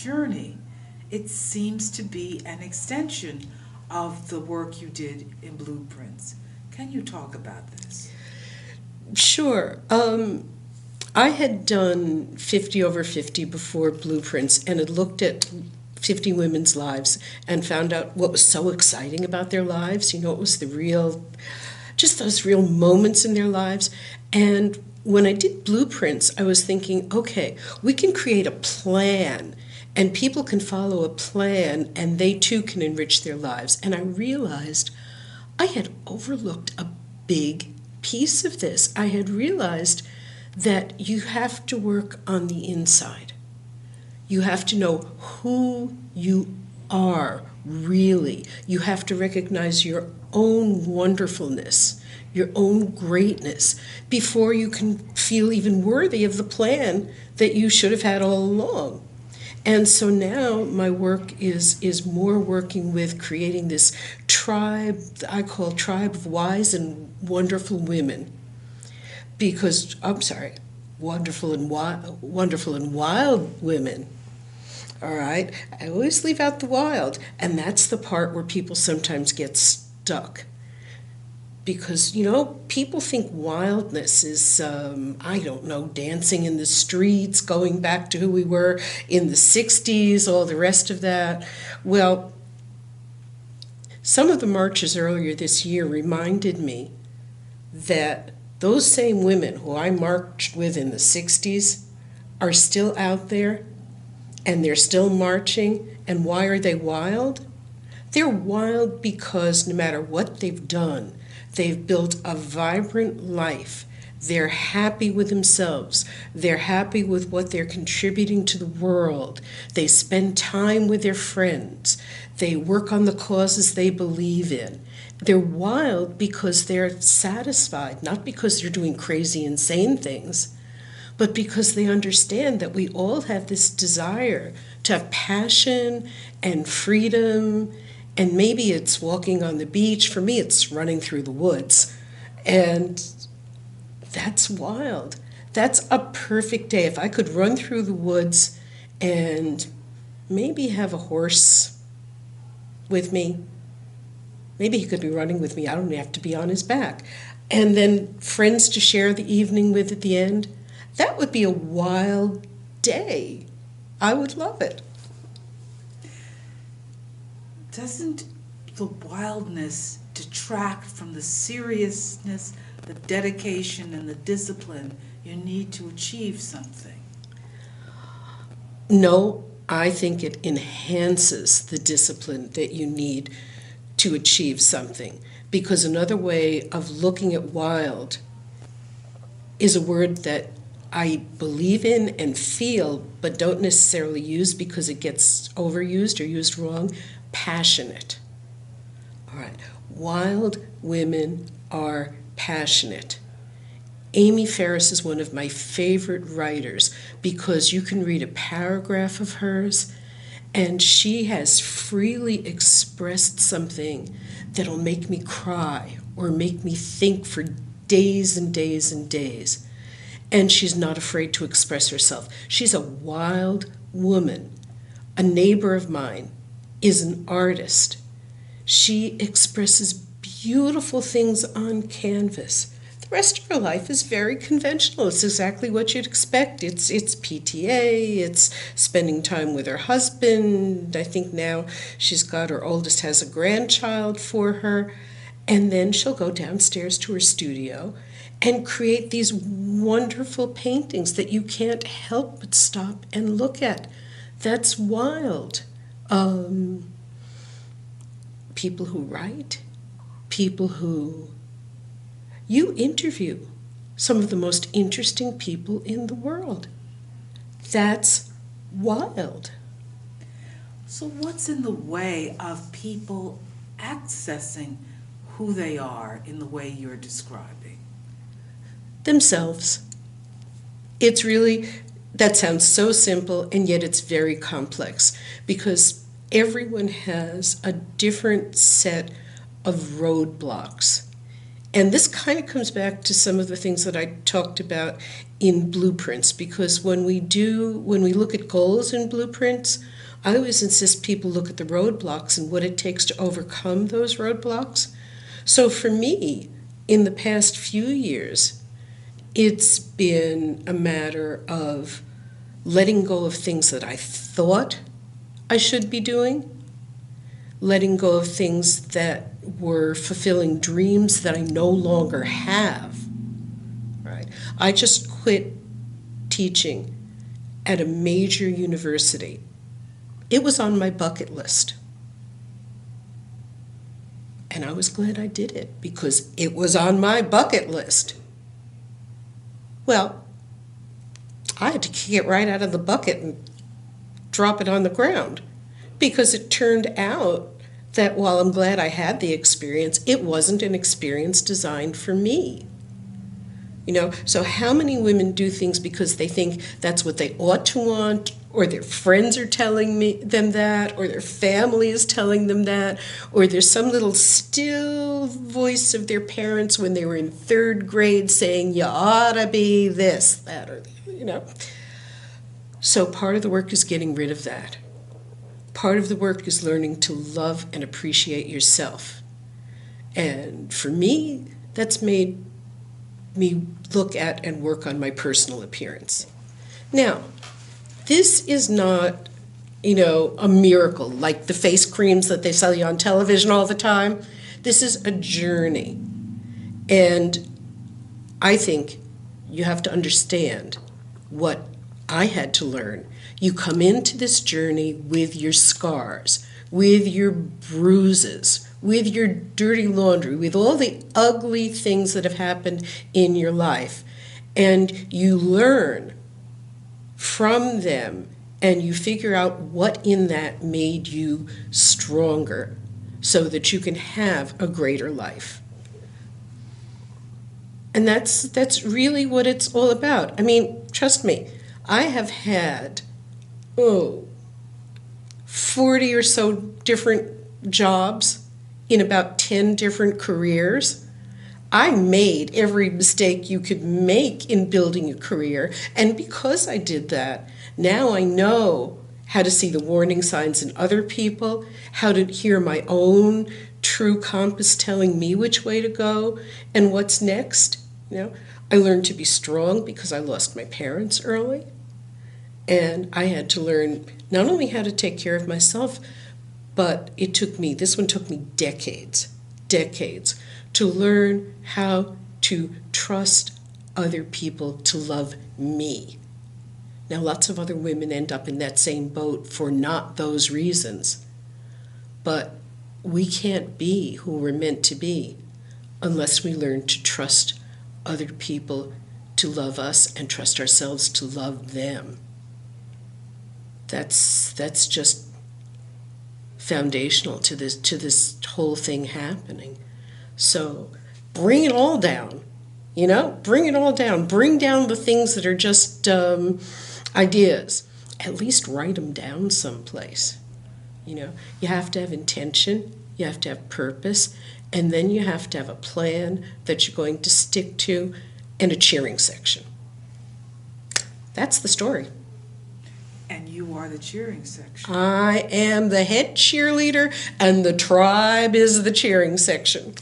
journey. It seems to be an extension of the work you did in Blueprints. Can you talk about this? Sure. I had done 50 over 50 before Blueprints and had looked at 50 women's lives and found out what was so exciting about their lives. You know, it was the real, just those real moments in their lives. And when I did Blueprints, I was thinking, okay, we can create a plan and people can follow a plan and they too can enrich their lives. And I realized I had overlooked a big piece of this. I had realized that you have to work on the inside. You have to know who you are, really. You have to recognize your own wonderfulness, your own greatness, before you can feel even worthy of the plan that you should have had all along. And so now my work is more working with creating this tribe, I call tribe of wise and wonderful women. Because, I'm sorry, wonderful and wild women. All right, I always leave out the wild, and that's the part where people sometimes get stuck. Because, you know, people think wildness is, I don't know, dancing in the streets, going back to who we were in the 60s, all the rest of that. Well, some of the marches earlier this year reminded me that those same women who I marched with in the 60s are still out there and they're still marching. And why are they wild? They're wild because no matter what they've done, they've built a vibrant life. They're happy with themselves. They're happy with what they're contributing to the world. They spend time with their friends. They work on the causes they believe in. They're wild because they're satisfied, not because they're doing crazy, insane things, but because they understand that we all have this desire to have passion and freedom. And maybe it's walking on the beach. For me, it's running through the woods. And that's wild. That's a perfect day. If I could run through the woods and maybe have a horse with me, maybe he could be running with me. I don't have to be on his back. And then friends to share the evening with at the end. That would be a wild day. I would love it. Doesn't the wildness detract from the seriousness, the dedication, and the discipline you need to achieve something? No, I think it enhances the discipline that you need to achieve something. Because another way of looking at wild is a word that I believe in and feel, but don't necessarily use because it gets overused or used wrong. Passionate. All right. Wild women are passionate. Amy Ferris is one of my favorite writers because you can read a paragraph of hers and she has freely expressed something that'll make me cry or make me think for days and days and days. And she's not afraid to express herself. She's a wild woman. A neighbor of mine is an artist. She expresses beautiful things on canvas. The rest of her life is very conventional. It's exactly what you'd expect. It's PTA, it's spending time with her husband. I think now she's got her oldest has a grandchild for her. And then she'll go downstairs to her studio and create these wonderful paintings that you can't help but stop and look at. That's wild. People who write, people who... You interview some of the most interesting people in the world. That's wild. So what's in the way of people accessing who they are in the way you're describing? Themselves. It's really, that sounds so simple, and yet it's very complex because everyone has a different set of roadblocks. And this kind of comes back to some of the things that I talked about in blueprints, because when we look at goals in blueprints, I always insist people look at the roadblocks and what it takes to overcome those roadblocks. So for me, in the past few years, it's been a matter of letting go of things that I thought I should be doing, letting go of things that were fulfilling dreams that I no longer have. Right? I just quit teaching at a major university. It was on my bucket list. And I was glad I did it because it was on my bucket list. Well, I had to kick it right out of the bucket and drop it on the ground because it turned out that while I'm glad I had the experience, it wasn't an experience designed for me. So how many women do things because they think that's what they ought to want, or their friends are telling them that, or their family is telling them that, or there's some little still voice of their parents when they were in 3rd grade saying, you ought to be this, that, or, So part of the work is getting rid of that. Part of the work is learning to love and appreciate yourself. And for me, that's made me look at and work on my personal appearance. Now, this is not, a miracle like the face creams that they sell you on television all the time. This is a journey. And I think you have to understand what I had to learn. You come into this journey with your scars, with your bruises, with your dirty laundry, with all the ugly things that have happened in your life. And you learn from them and you figure out what in that made you stronger so that you can have a greater life. And that's really what it's all about. I mean, trust me, I have had 40 or so different jobs in about 10 different careers. I made every mistake you could make in building a career. And because I did that, now I know how to see the warning signs in other people, how to hear my own true compass telling me which way to go and what's next. I learned to be strong because I lost my parents early. And I had to learn not only how to take care of myself, but this one took me decades to learn how to trust other people to love me. Now, lots of other women end up in that same boat for not those reasons. But we can't be who we're meant to be unless we learn to trust other people to love us and trust ourselves to love them. That's just foundational to this whole thing happening. So bring it all down, bring it all down. Bring down the things that are just ideas. At least write them down someplace. You have to have intention, you have to have purpose, and then you have to have a plan that you're going to stick to and a cheering section. That's the story. And you are the cheering section. I am the head cheerleader, and the tribe is the cheering section.